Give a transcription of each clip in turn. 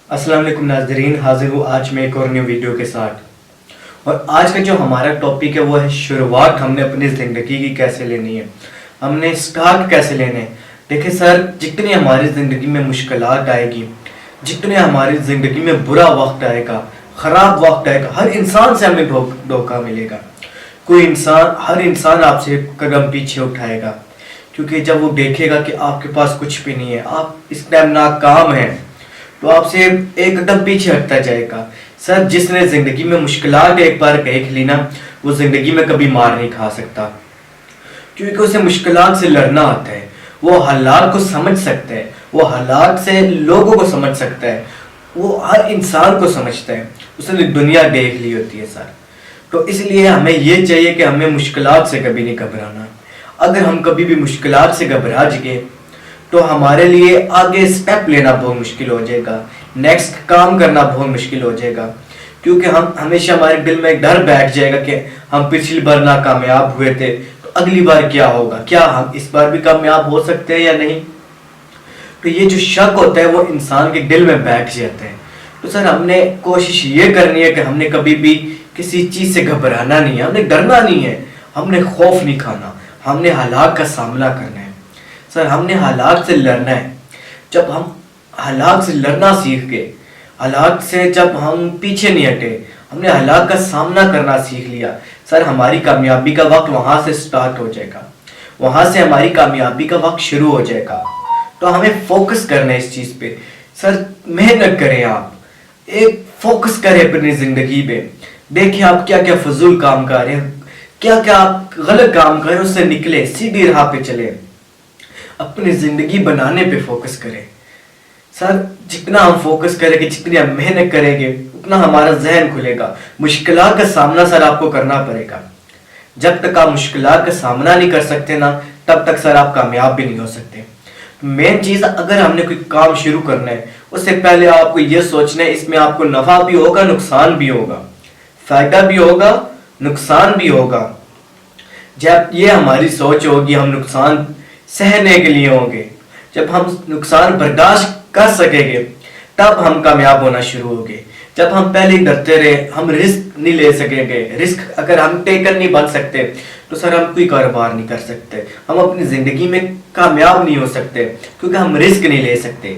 السلام علیکم ناظرین، حاضر ہوں آج میں ایک اور نیو ویڈیو کے ساتھ۔ اور آج کا جو ہمارا ٹاپک ہے وہ ہے شروعات ہم نے اپنی زندگی کی کیسے لینی ہے، ہم نے سٹارٹ کیسے لینے ہیں۔ دیکھیں سر، جتنی ہماری زندگی میں مشکلات آئے گی، جتنے ہماری زندگی میں برا وقت آئے گا، خراب وقت آئے گا، ہر انسان سے ہمیں دھوکہ ملے گا۔ ہر انسان آپ سے قدم پیچھے اٹھائے گا، کیونکہ جب وہ دیکھے گا کہ آپ کے پاس کچھ بھی نہیں ہے، آپ اس ٹائم ناکام ہیں، تو آپ سے ایک قدم پیچھے ہٹتا جائے گا۔ سر، جس نے زندگی میں مشکلات ایک بار دیکھ لی نا، وہ زندگی میں کبھی مار نہیں کھا سکتا، کیونکہ اسے مشکلات سے لڑنا آتا ہے، وہ حالات کو سمجھ سکتا ہے، وہ حالات سے لوگوں کو سمجھ سکتا ہے، وہ ہر انسان کو سمجھتا ہے، اس نے دنیا دیکھ لی ہوتی ہے سر۔ تو اس لیے ہمیں یہ چاہیے کہ ہمیں مشکلات سے کبھی نہیں گھبرانا۔ اگر ہم کبھی بھی مشکلات سے گھبرا جائیں تو ہمارے لیے آگے سٹیپ لینا بہت مشکل ہو جائے گا، نیکسٹ کام کرنا بہت مشکل ہو جائے گا، کیونکہ ہم ہمیشہ ہمارے دل میں ایک ڈر بیٹھ جائے گا کہ ہم پچھلی بار ناکامیاب ہوئے تھے، تو اگلی بار کیا ہوگا، کیا ہم اس بار بھی کامیاب ہو سکتے ہیں یا نہیں۔ تو یہ جو شک ہوتا ہے وہ انسان کے دل میں بیٹھ جاتا ہے۔ تو سر، ہم نے کوشش یہ کرنی ہے کہ ہم نے کبھی بھی کسی چیز سے گھبرانا نہیں ہے، ہم نے ڈرنا نہیں ہے، ہم نے خوف نہیں کھانا، ہم نے حالات کا سامنا کرنا ہے۔ سر، ہم نے حالات سے لڑنا ہے۔ جب ہم حالات سے لڑنا سیکھ گئے، حالات سے جب ہم پیچھے نہیں ہٹے، ہم نے حالات کا سامنا کرنا سیکھ لیا، سر، ہماری کامیابی کا وقت وہاں سے سٹارٹ ہو جائے گا، وہاں سے ہماری کامیابی کا وقت شروع ہو جائے گا۔ تو ہمیں فوکس کرنا ہے اس چیز پہ۔ سر، محنت کریں، آپ ایک فوکس کریں اپنی زندگی پہ، دیکھیں آپ کیا کیا فضول کام کر رہے ہیں، کیا کیا آپ غلط کام کر رہے ہیں، اس سے نکلے، سیدھی راہ پہ چلیں، اپنی زندگی بنانے پہ فوکس کریں۔ سر، جتنا ہم فوکس کریں گے، جتنی ہم محنت کریں گے، اتنا ہمارا ذہن کھلے گا۔ مشکلات کا سامنا سر آپ کو کرنا پڑے گا۔ جب تک آپ مشکلات کا سامنا نہیں کر سکتے نا، تب تک سر آپ کامیاب بھی نہیں ہو سکتے۔ مین چیز، اگر ہم نے کوئی کام شروع کرنا ہے، اس سے پہلے آپ کو یہ سوچنا ہے اس میں آپ کو نفع بھی ہوگا، نقصان بھی ہوگا، فائدہ بھی ہوگا، نقصان بھی ہوگا۔ جب یہ ہماری سوچ ہوگی، ہم نقصان سہنے کے لیے ہوں گے، جب ہم نقصان برداشت کر سکیں گے، تب ہم کامیاب ہونا شروع ہوں گے۔ جب ہم پہلے ہی ڈرتے رہے، ہم رسک نہیں لے سکیں گے، رسک اگر ہم ٹیکر نہیں بن سکتے تو سر ہم کوئی کاروبار نہیں کر سکتے، ہم اپنی زندگی میں کامیاب نہیں ہو سکتے، کیونکہ ہم رسک نہیں لے سکتے۔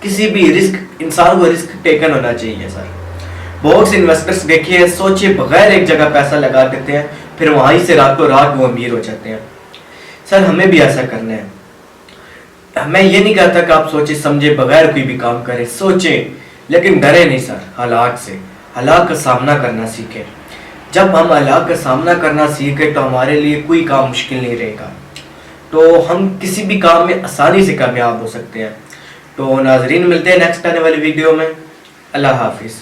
کسی بھی رسک، انسان کو رسک ٹیکن ہونا چاہیے سر۔ بہت سے انویسٹرز دیکھیے، سوچے بغیر ایک جگہ پیسہ لگا دیتے ہیں، پھر وہیں سے راتوں رات وہ امیر ہو جاتے ہیں۔ سر، ہمیں بھی ایسا کرنا ہے۔ میں یہ نہیں کہتا کہ آپ سوچے سمجھے بغیر کوئی بھی کام کریں، سوچیں، لیکن ڈرے نہیں سر حالات سے، حالات کا سامنا کرنا سیکھیں۔ جب ہم حالات کا سامنا کرنا سیکھیں تو ہمارے لیے کوئی کام مشکل نہیں رہے گا، تو ہم کسی بھی کام میں آسانی سے کامیاب ہو سکتے ہیں۔ تو ناظرین، ملتے ہیں نیکسٹ آنے والی ویڈیو میں۔ اللہ حافظ۔